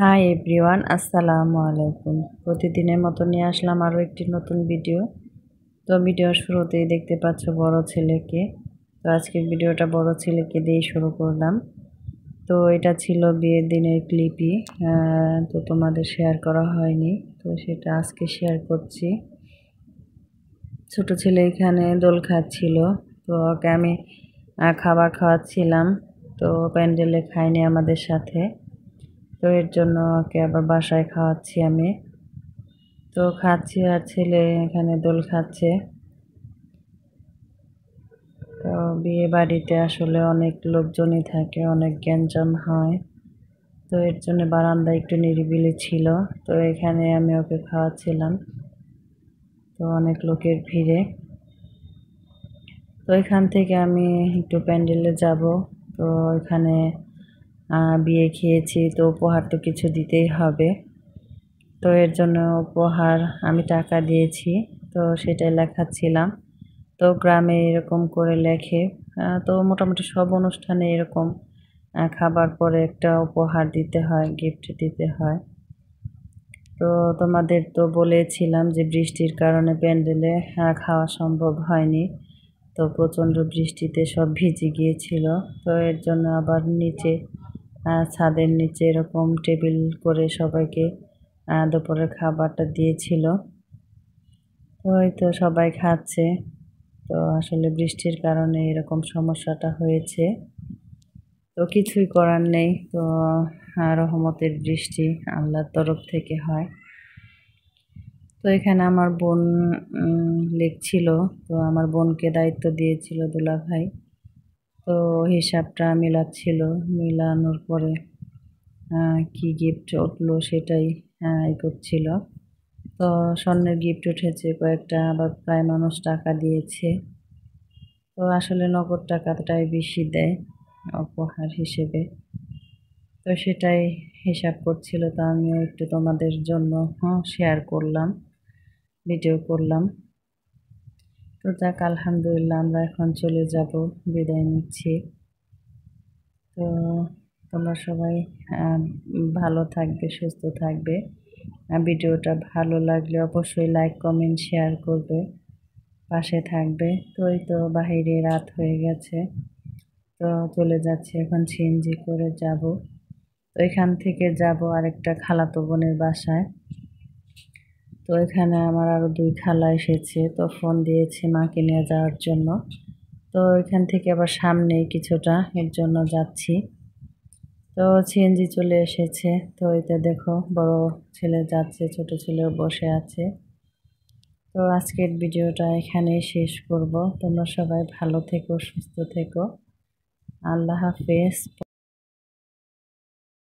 Hi everyone, আসসালামু আলাইকুম। প্রতিদিনের মতো নিয়ে আসলাম আরও একটি নতুন ভিডিও। তো ভিডিওর শুরুতেই দেখতে পাচ্ছ বড় ছেলেকে। তো আজকের ভিডিওটা বড় ছেলেকে দিয়েই শুরু করলাম। তো এটা ছিল বিয়ের দিনের ক্লিপই, তো তোমাদের শেয়ার করা হয়নি, তো সেটা আজকে শেয়ার করছি। ছোট ছেলে এখানে দোল খাচ্ছিল, তো ওকে আমি খাবার খাওয়াচ্ছিলাম। তো প্যান্ডেলে খায়নি আমাদের সাথে, তো এর জন্য ওকে আবার বাসায় খাওয়াচ্ছি আমি। তো খাচ্ছি আর ছেলে এখানে দোল খাচ্ছে। তো বিয়ে বাড়িতে আসলে অনেক লোকজনই থাকে, অনেক গ্যাঞ্জাম হয়, তো এর জন্য বারান্দা একটু নিরিবিলি ছিল। তো এখানে আমি ওকে খাওয়াচ্ছিলাম, তো অনেক লোকের ভিড়ে। তো এখান থেকে আমি একটু প্যান্ডেলে যাব। তো এখানে বিয়ে খেয়েছি, তো উপহার তো কিছু দিতেই হবে। তো এর জন্য উপহার আমি টাকা দিয়েছি, তো সেটাই লেখাচ্ছিলাম। তো গ্রামে এরকম করে লেখে, তো মোটামুটি সব অনুষ্ঠানে এরকম খাবার পরে একটা উপহার দিতে হয়, গিফট দিতে হয়। তো তোমাদের তো বলেছিলাম যে বৃষ্টির কারণে প্যান্ডেলে খাওয়া সম্ভব হয়নি, তো প্রচণ্ড বৃষ্টিতে সব ভিজে গিয়েছিল। তো এর জন্য আবার নিচে ছাদের নিচে এরকম টেবিল করে সবাইকে দুপুরের খাবারটা দিয়েছিল। তো হয়তো সবাই খাচ্ছে। তো আসলে বৃষ্টির কারণে এরকম সমস্যাটা হয়েছে, তো কিছুই করার নেই। তো রহমতের বৃষ্টি আল্লাহর তরফ থেকে হয়। তো এখানে আমার বোন লিখছিল, তো আমার বোনকে দায়িত্ব দিয়েছিল দুলাভাই। তো হিসাবটা মিলাচ্ছিল, মিলানোর পরে কি গিফট উঠলো সেটাই করছিল। তো স্বর্ণের গিফট উঠেছে কয়েকটা, আবার প্রায় মানুষ টাকা দিয়েছে। তো আসলে নগদ টাকাটাই বেশি দেয় উপহার হিসেবে, তো সেটাই হিসাব করছিল। তো আমিও একটু তোমাদের জন্য শেয়ার করলাম, ভিডিও করলাম। তো যাক, আলহামদুলিল্লাহ, আমরা এখন চলে যাব, বিদায় নিচ্ছি। তো তোমরা সবাই ভালো থাকবে, সুস্থ থাকবে। ভিডিওটা ভালো লাগলে অবশ্যই লাইক, কমেন্ট, শেয়ার করবে, পাশে থাকবে। তো এই তো বাহিরে রাত হয়ে গেছে, তো চলে যাচ্ছি এখন, সিএনজি করে যাব। তো এখান থেকে যাব আরেকটা খালাতো বোনের বাসায়। তো এখানে আমার আরও 2 খালা এসেছে, তো ফোন দিয়েছে মাকে নিয়ে যাওয়ার জন্য। তো এখান থেকে আবার সামনে কিছুটা, এর জন্য যাচ্ছি। তো সিএনজি চলে এসেছে। তো এতে দেখো বড় ছেলে যাচ্ছে, ছোট ছেলেও বসে আছে। তো আজকের ভিডিওটা এখানেই শেষ করব। তোমরা সবাই ভালো থেকো, সুস্থ থেকো। আল্লাহ হাফেজ।